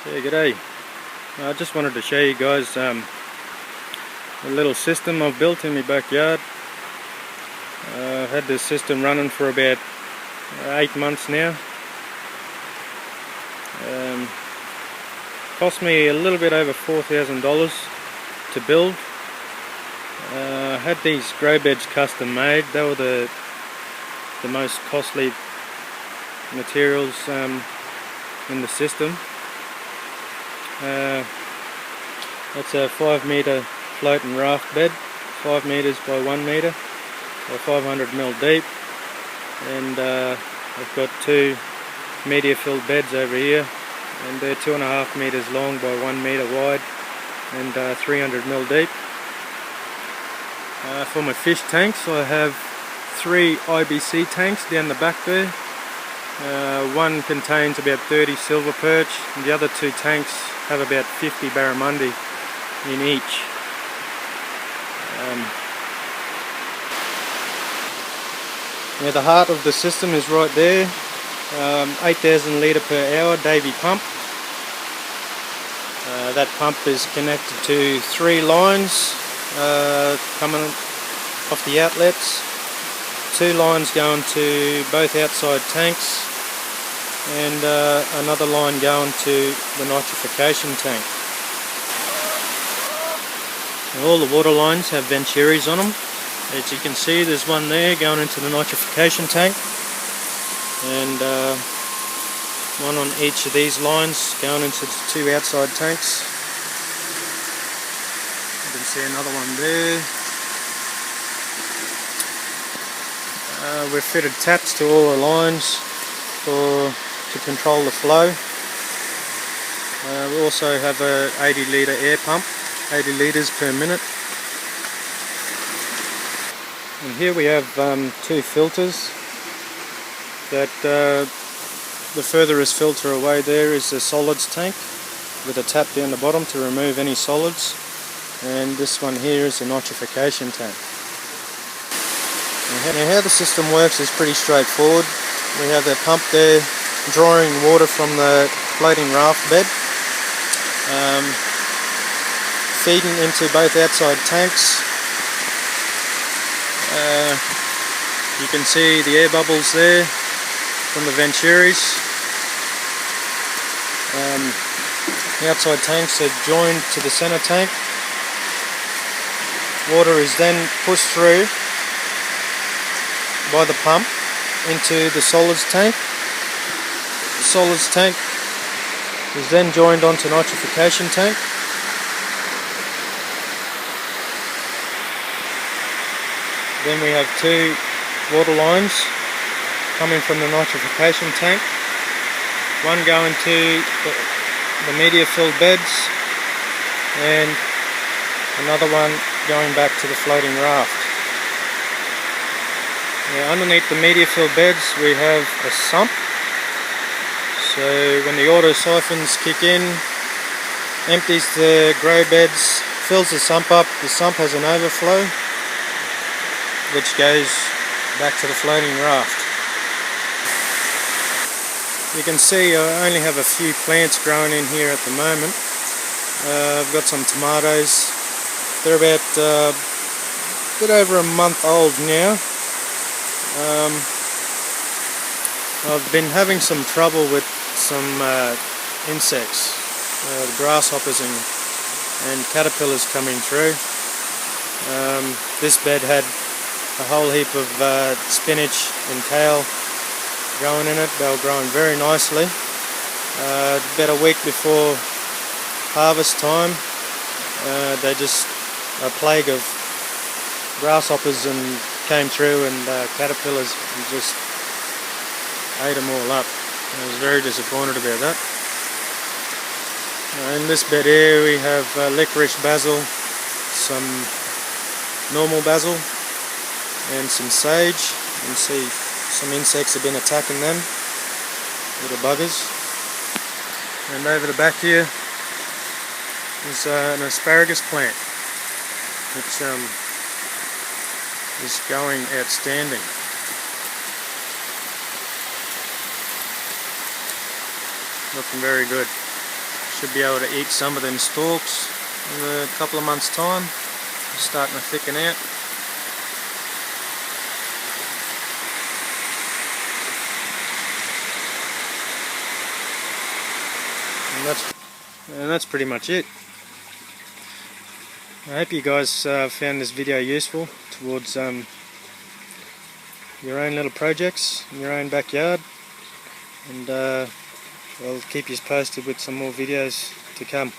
Yeah, g'day. I just wanted to show you guys a little system I've built in my backyard. I've had this system running for about 8 months now. Cost me a little bit over $4,000 to build. I had these grow beds custom made. They were the most costly materials in the system. That's a 5-meter floating raft bed, 5 meters by 1 meter, so 500 mil deep, and I've got 2 media filled beds over here, and they're 2.5 meters long by 1 meter wide and 300 mil deep. For my fish tanks, I have 3 IBC tanks down the back there. One contains about 30 silver perch, and the other 2 tanks have about 50 barramundi in each. Now the heart of the system is right there, 8,000 litre per hour Davy pump. That pump is connected to 3 lines coming off the outlets, 2 lines going to both outside tanks, and another line going to the nitrification tank. Now, all the water lines have venturis on them. As you can see, there's one there going into the nitrification tank, and one on each of these lines going into the 2 outside tanks. You can see another one there. We've fitted taps to all the lines to control the flow. We also have a 80 litre air pump, 80 litres per minute. And here we have 2 filters. That the furthest filter away there is the solids tank with a tap down the bottom to remove any solids, and this one here is the nitrification tank. Now how the system works is pretty straightforward. We have the pump there drawing water from the floating raft bed, feeding into both outside tanks. You can see the air bubbles there from the venturis. The outside tanks are joined to the center tank. Water is then pushed through by the pump into the solids tank. The solids tank is then joined onto nitrification tank. Then we have 2 water lines coming from the nitrification tank. One going to the media filled beds, and another one going back to the floating raft. Now, underneath the media filled beds we have a sump, so when the auto siphons kick in, empties the grow beds, fills the sump up. The sump has an overflow which goes back to the floating raft. You can see I only have a few plants growing in here at the moment. I've got some tomatoes. They're about a bit over a month old now. I've been having some trouble with some insects, the grasshoppers and caterpillars coming through. This bed had a whole heap of spinach and kale growing in it. They were growing very nicely. About a week before harvest time, they just, a plague of grasshoppers and came through, and caterpillars just ate them all up. I was very disappointed about that. In this bed here we have licorice basil, some normal basil, and some sage. You can see some insects have been attacking them, little buggers. And over the back here is an asparagus plant, which is going outstanding. Looking very good. Should be able to eat some of them stalks in a couple of months' time. Starting to thicken out. And that's pretty much it. I hope you guys found this video useful towards your own little projects in your own backyard, and I'll keep you posted with some more videos to come.